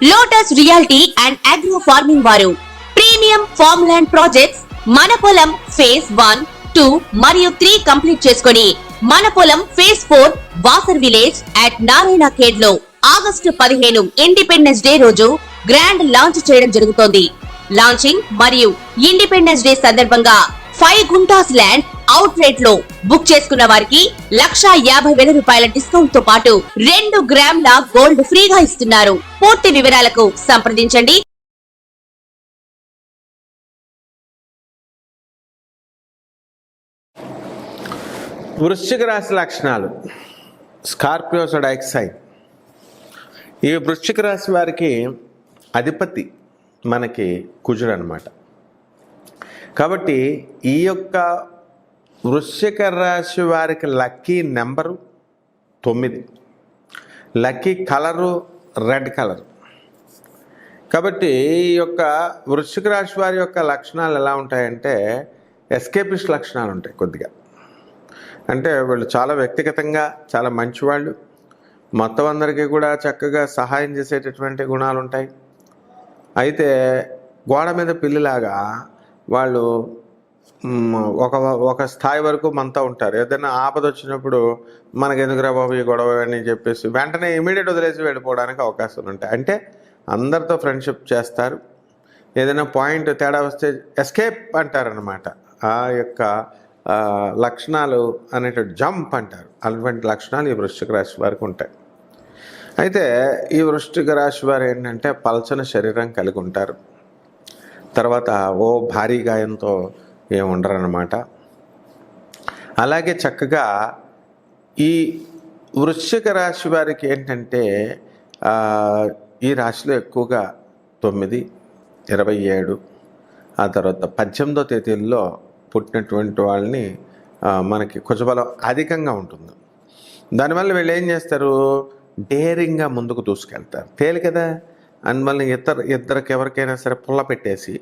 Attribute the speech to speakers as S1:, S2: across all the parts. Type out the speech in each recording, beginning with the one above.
S1: Lotus reality and agro farming వారు premium farm land projects మన పొలం ఫేజ్ 1, 2 మరియు 3 కంప్లీట్ చేసుకొని మన పొలం phase 4 Wasar village at Narayana Khed లో ఆగస్టు 15 ఇండిపెండెన్స్ డే రోజు గ్రాండ్ లాంచ్ చేయడం జరుగుతోంది. లాంచింగ్ మరియు ఇండిపెండెన్స్ డే సందర్భంగా 5 గుంటాస్ ల్యాండ్ అవుట్ రేట్ లో బుక్ చేసుకున్న వారికి 1,50,000 రూపాయల డిస్కౌంట్ తో పాటు 2 గ్రాముల గోల్డ్ ఫ్రీగా ఇస్తున్నారు. పూర్తి వివరాలకు సంప్రదించండి.
S2: వృశ్చిక రాశి లక్షణాలు. Scorpio zodiac sign. ఈ వృశ్చిక రాశి వారికి అధిపతి మనకి కుజుడు అన్నమాట. కాబట్టి ఈ యొక్క వృశ్చిక రాశి వారికి lucky number 9, lucky colour red colour. కాబట్టి ఈ యొక్క వృశ్చిక రాశి వారి యొక్క లక్షణాలు ఎలా ఉంటాయంటే ఎస్కేపిస్ట్ లక్షణాలు ఉంటాయి కొద్దిగా. అంటే వీళ్ళు చాలా వ్యక్తిగతంగా చాలా మంచివాళ్ళు, మొత్తం అందరికీ కూడా చక్కగా సహాయం చేసేటటువంటి గుణాలు ఉంటాయి. అయితే గోడ మీద పిల్లిలాగా వాళ్ళు ఒక స్థాయి వరకు మనతో ఉంటారు. ఏదైనా ఆపద వచ్చినప్పుడు మనకు ఎందుకురా బాబు ఈ గొడవ అని చెప్పేసి వెంటనే ఇమీడియట్ వదిలేసి వెళ్ళిపోవడానికి అవకాశాలు ఉంటాయి. అంటే అందరితో ఫ్రెండ్షిప్ చేస్తారు. ఏదైనా పాయింట్ తేడా వస్తే ఎస్కేప్ అంటారనమాట. ఆ యొక్క లక్షణాలు అనేటువంటి జంప్ అంటారు. అటువంటి లక్షణాలు ఈ వృశ్చిక రాశి వారికి ఉంటాయి. అయితే ఈ వృశ్చిక రాశి వారు ఏంటంటే పల్చన శరీరం కలిగి ఉంటారు. తర్వాత భారీ గాయంతో ఉండరన్నమాట. అలాగే చక్కగా ఈ వృశ్చిక రాశి వారికి ఏంటంటే ఈ రాశిలో ఎక్కువగా 9, 27 ఆ తర్వాత 18వ తేదీల్లో పుట్టినటువంటి వాళ్ళని మనకి కుజబలం అధికంగా ఉంటుంది. దానివల్ల వీళ్ళు ఏం చేస్తారు, డేరింగ్గా ముందుకు దూసుకెళ్తారు. తేలి కదా అని మళ్ళీ ఇద్దరికి ఎవరికైనా సరే పుల్ల పెట్టేసి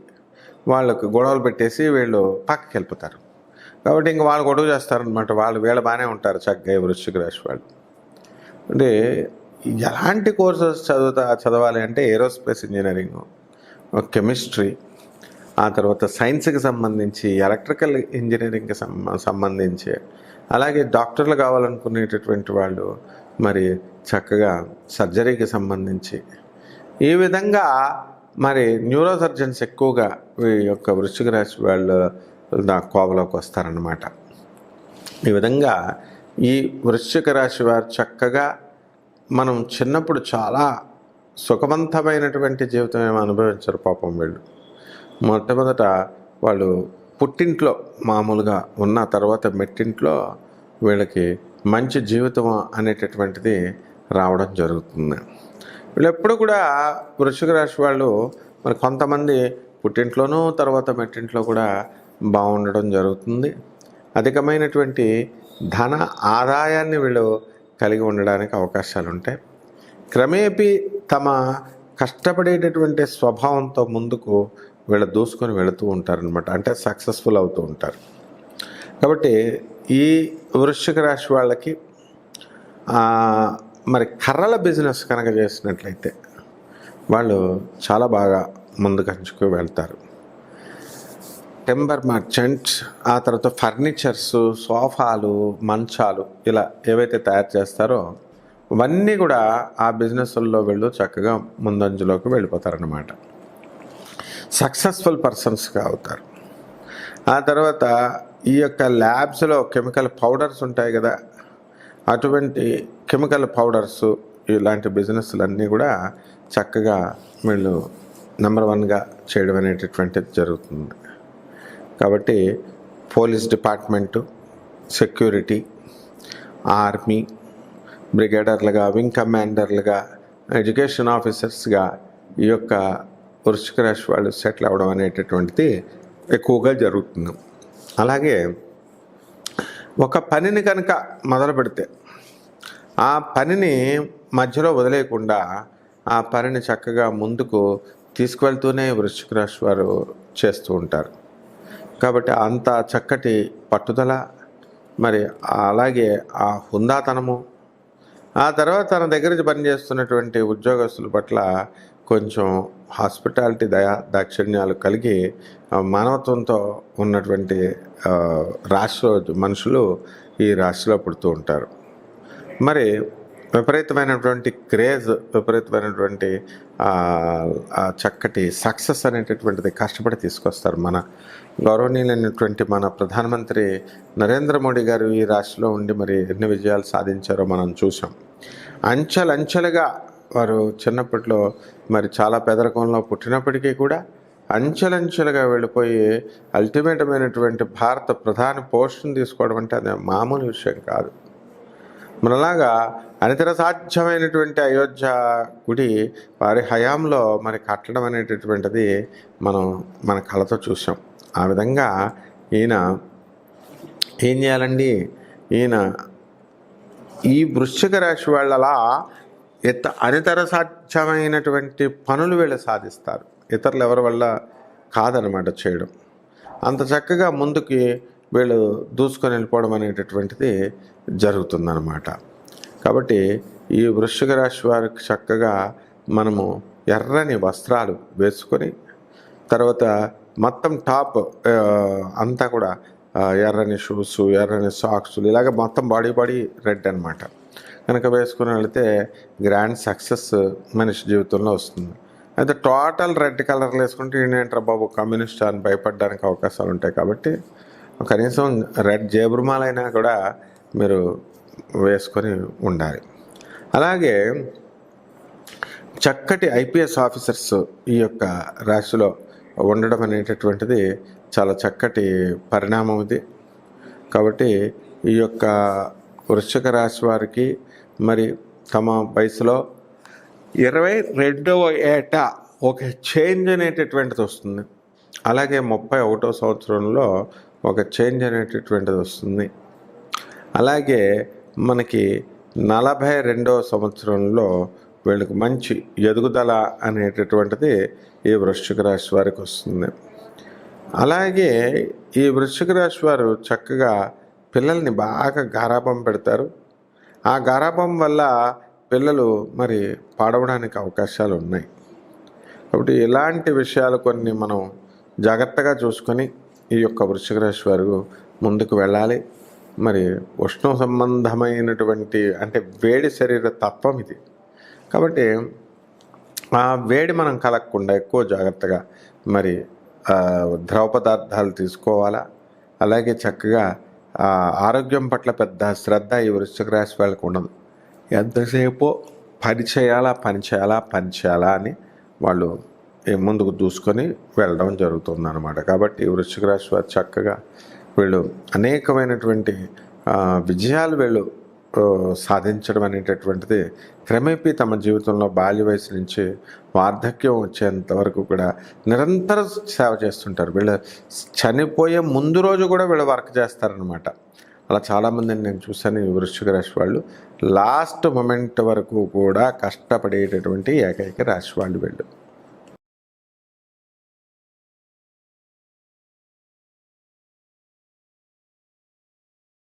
S2: వాళ్ళకు గొడవలు పెట్టేసి వీళ్ళు పక్కకి వెళ్ళిపోతారు. కాబట్టి ఇంక వాళ్ళు గొడవ చేస్తారనమాట. వీళ్ళు బాగానే ఉంటారు చక్కగా వృశ్చిక రాశి వాళ్ళు. అంటే ఎలాంటి కోర్సెస్ చదవాలి అంటే ఏరోస్పేస్ ఇంజనీరింగ్, కెమిస్ట్రీ, ఆ తర్వాత సైన్స్కి సంబంధించి, ఎలక్ట్రికల్ ఇంజనీరింగ్కి సంబంధించి, అలాగే డాక్టర్లు కావాలనుకునేటటువంటి వాళ్ళు మరి చక్కగా సర్జరీకి సంబంధించి, ఈ విధంగా మరి న్యూరో సర్జన్స్ ఎక్కువగా ఈ యొక్క వృశ్చిక రాశి వాళ్ళు కోవలోకి వస్తారన్నమాట. ఈ విధంగా ఈ వృశ్చిక రాశి వారు చక్కగా మనం చిన్నప్పుడు చాలా సుఖవంతమైనటువంటి జీవితం ఏమో అనుభవించారు పాపం వీళ్ళు. మొట్టమొదట వాళ్ళు పుట్టింట్లో మామూలుగా ఉన్న తర్వాత మెట్టింట్లో వీళ్ళకి మంచి జీవితం అనేటటువంటిది రావడం జరుగుతుంది. వీళ్ళు ఎప్పుడు కూడా వృశ్చిక రాశి వాళ్ళు మరి కొంతమంది పుట్టింట్లోనూ తర్వాత మెట్టింట్లో కూడా బాగుండడం జరుగుతుంది. అధికమైనటువంటి ధన ఆదాయాన్ని వీళ్ళు కలిగి ఉండడానికి అవకాశాలు ఉంటాయి. క్రమేపీ తమ కష్టపడేటటువంటి స్వభావంతో ముందుకు వీళ్ళు దూసుకొని వెళుతూ ఉంటారనమాట. అంటే సక్సెస్ఫుల్ అవుతూ ఉంటారు. కాబట్టి ఈ వృశ్చిక రాశి వాళ్ళకి మరి కర్రల బిజినెస్ కనుక చేసినట్లయితే వాళ్ళు చాలా బాగా ముందుకంచుకు వెళ్తారు. టెంబర్ మర్చెంట్స్, ఆ తర్వాత ఫర్నిచర్స్, సోఫాలు, మంచాలు ఇలా ఏవైతే తయారు చేస్తారో అవన్నీ కూడా ఆ బిజినెస్ల్లో వీళ్ళు చక్కగా ముందంజలోకి వెళ్ళిపోతారన్నమాట. సక్సెస్ఫుల్ పర్సన్స్గా అవుతారు. ఆ తర్వాత ఈ యొక్క ల్యాబ్స్లో కెమికల్ పౌడర్స్ ఉంటాయి కదా, అటువంటి కెమికల్ పౌడర్స్ ఇలాంటి బిజినెస్లన్నీ కూడా చక్కగా వీళ్ళు నెంబర్ 1గా చేయడం అనేటటువంటిది జరుగుతుంది. కాబట్టి పోలీస్ డిపార్ట్మెంటు, సెక్యూరిటీ, ఆర్మీ, బ్రిగేడర్లుగా, వింగ్ కమాండర్లుగా, ఎడ్యుకేషన్ ఆఫీసర్స్గా ఈ యొక్క వృశ్చిక రాశి వాళ్ళు సెటిల్ అవ్వడం అనేటటువంటిది ఎక్కువగా జరుగుతుంది. అలాగే ఒక పనిని కనుక మొదలు పెడితే ఆ పనిని మధ్యలో వదిలేయకుండా ఆ పనిని చక్కగా ముందుకు తీసుకువెళ్తూనే వృశ్చిక రాశి వారు చేస్తూ ఉంటారు. కాబట్టి అంత చక్కటి పట్టుదల, మరి అలాగే ఆ హుందాతనము, ఆ తర్వాత తన దగ్గర పనిచేస్తున్నటువంటి ఉద్యోగస్తుల పట్ల కొంచెం హాస్పిటాలిటీ దాక్షిణ్యాలు కలిగి మానవత్వంతో ఉన్నటువంటి రాశిలో మనుషులు ఈ రాశిలో పుడుతూ ఉంటారు. మరి విపరీతమైనటువంటి క్రేజ్, విపరీతమైనటువంటి చక్కటి సక్సెస్ అనేటటువంటిది కష్టపడి తీసుకొస్తారు. మన గౌరవనీయులైనటువంటి మన ప్రధానమంత్రి నరేంద్ర మోడీ గారు ఈ రాశిలో ఉండి మరి ఎన్ని విజయాలు సాధించారో మనం చూసాం. అంచెలంచెలుగా వారు చిన్నప్పట్లో మరి చాలా పేదరికంలో పుట్టినప్పటికీ కూడా అంచెలంచెలుగా వెళ్ళిపోయి అల్టిమేటమైనటువంటి భారత ప్రధాని పోస్టును తీసుకోవడం అంటే అది మామూలు విషయం కాదు. మనలాగా అనితర సాధ్యమైనటువంటి అయోధ్య గుడి వారి హయాంలో మరి కట్టడం అనేటటువంటిది మనం మన కళతో చూసాం. ఆ విధంగా ఈయన ఏం చేయాలండి, ఈయన ఈ వృశ్చిక రాశి వాళ్ళలా అనితర సాధ్యమైనటువంటి పనులు వీళ్ళు సాధిస్తారు. ఇతరులు ఎవరి వల్ల కాదనమాట చేయడం. అంత చక్కగా ముందుకి వీళ్ళు దూసుకొని వెళ్ళిపోవడం అనేటటువంటిది జరుగుతుందన్నమాట. కాబట్టి ఈ వృశ్చిక రాశి వారికి చక్కగా మనము ఎర్రని వస్త్రాలు వేసుకొని, తర్వాత మొత్తం టాప్ అంతా కూడా ఎర్రని షూస్, ఎర్రని సాక్స్లు, ఇలాగ మొత్తం బాడీ రెడ్ అనమాట కనుక వేసుకుని వెళితే గ్రాండ్ సక్సెస్ మనిషి జీవితంలో వస్తుంది. అయితే టోటల్ రెడ్ కలర్లు వేసుకుంటే ఏంటంటారా బాబు కమ్యూనిస్ట్ అని భయపడడానికి అవకాశాలు ఉంటాయి. కాబట్టి కనీసం రెడ్ జేబురుమాలైనా కూడా మీరు వేసుకొని ఉండాలి. అలాగే చక్కటి ఐపీఎస్ ఆఫీసర్స్ ఈ యొక్క రాశిలో ఉండడం అనేటటువంటిది చాలా చక్కటి పరిణామం ఇది. కాబట్టి ఈ యొక్క వృశ్చిక రాశి వారికి మరి తమ వయసులో 22వ ఏట ఒక చేంజ్ అనేటటువంటిది వస్తుంది. అలాగే 31వ సంవత్సరంలో ఒక చేంజ్ అనేటటువంటిది వస్తుంది. అలాగే మనకి 42వ సంవత్సరంలో వీళ్ళకి మంచి ఎదుగుదల అనేటటువంటిది ఈ వృశ్చిక రాశి వారికి వస్తుంది. అలాగే ఈ వృశ్చిక రాశి వారు చక్కగా పిల్లల్ని బాగా గారాబం పెడతారు. ఆ గారాబం వల్ల పిల్లలు మరి పాడవడానికి అవకాశాలు ఉన్నాయి. కాబట్టి ఇలాంటి విషయాలు కొన్ని మనం జాగ్రత్తగా చూసుకొని ఈ యొక్క వృశ్చిక రాశి వారు ముందుకు వెళ్ళాలి. మరి ఉష్ణ సంబంధమైనటువంటి అంటే వేడి శరీర తత్వం ఇది. కాబట్టి ఆ వేడి మనం కలగకుండా ఎక్కువ జాగ్రత్తగా మరి ద్రవ పదార్థాలు తీసుకోవాలా. అలాగే చక్కగా ఆరోగ్యం పట్ల పెద్ద శ్రద్ధ ఈ వృశ్చిక రాశి వాళ్ళకు ఉండదు. ఎంతసేపు పని చేయాలా అని వాళ్ళు ముందుకు దూసుకొని వెళ్ళడం జరుగుతుందన్నమాట. కాబట్టి వృశ్చిక రాశి వారు చక్కగా వీళ్ళు అనేకమైనటువంటి విజయాలు వీళ్ళు సాధించడం అనేటటువంటిది క్రమేపీ తమ జీవితంలో బాల్య వయసు నుంచి వార్ధక్యం వచ్చేంత వరకు కూడా నిరంతరం సేవ చేస్తుంటారు. వీళ్ళు చనిపోయే ముందు రోజు కూడా వీళ్ళు వర్క్ చేస్తారనమాట. అలా చాలామందిని నేను చూశాను. ఈ వృశ్చిక రాశి వాళ్ళు లాస్ట్ మొమెంట్ వరకు కూడా కష్టపడేటటువంటి ఏకైక రాశి వాళ్ళు వీళ్ళు.